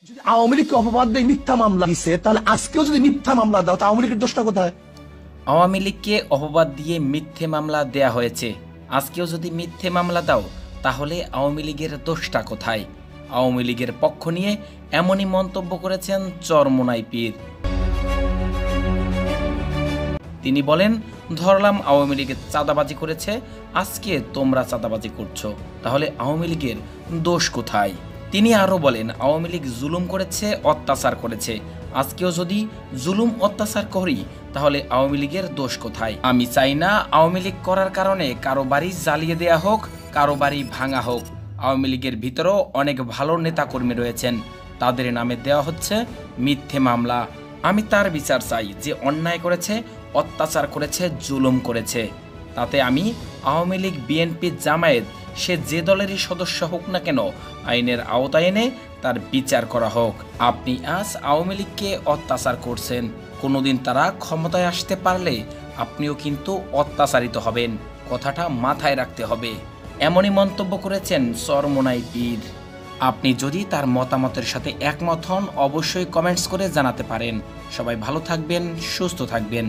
যদি আওয়ামী লীগকে অপবাদ দিয়ে মিথ্যা মামলা দিছে, তাহলে আজকেও যদি মিথ্যা মামলা দাও, তা আওয়ামী লীগের দোষটা কোথায়? আওয়ামী লীগকে অপবাদ দিয়ে মিথ্যে মামলা দেয়া হয়েছে, আজকেও যদি মিথ্যে মামলা দাও তাহলে আওয়ামী লীগের দোষটা কোথায়? আওয়ামী লীগের পক্ষ নিয়ে এমনই মন্তব্য করেছেন চরমোনাই পীর। তিনি বলেন, ধরলাম আওয়ামী লীগের চাঁদাবাজি করেছে, আজকে তোমরা চাঁদাবাজি করছো, তাহলে আওয়ামী লীগের দোষ কোথায়? তিনি আরও বলেন, আওয়ামী লীগ জুলুম করেছে, অত্যাচার করেছে, আজকেও যদি জুলুম অত্যাচার করি তাহলে আওয়ামী লীগের দোষ কোথায়? আমি চাই না আওয়ামী লীগ করার কারণে কারো বাড়ি জ্বালিয়ে দেয়া হোক, কারো বাড়ি ভাঙা হোক। আওয়ামী লীগের ভিতরেও অনেক ভালো নেতাকর্মী রয়েছেন, তাদের নামে দেওয়া হচ্ছে মিথ্যে মামলা। আমি তার বিচার চাই, যে অন্যায় করেছে, অত্যাচার করেছে, জুলুম করেছে। তাতে আমি আওয়ামী লীগ, বিএনপি, জামায়াত, সে যে দলেরই সদস্য হোক না কেন, আইনের আওতায় এনে তার বিচার করা হোক। আপনি আজ আওয়ামী লীগকে অত্যাচার করছেন, কোনোদিন তারা ক্ষমতায় আসতে পারলে আপনিও কিন্তু অত্যাচারিত হবেন, কথাটা মাথায় রাখতে হবে। এমনই মন্তব্য করেছেন চরমোনাই পীর। আপনি যদি তার মতামতের সাথে একমত হন, অবশ্যই কমেন্টস করে জানাতে পারেন। সবাই ভালো থাকবেন, সুস্থ থাকবেন।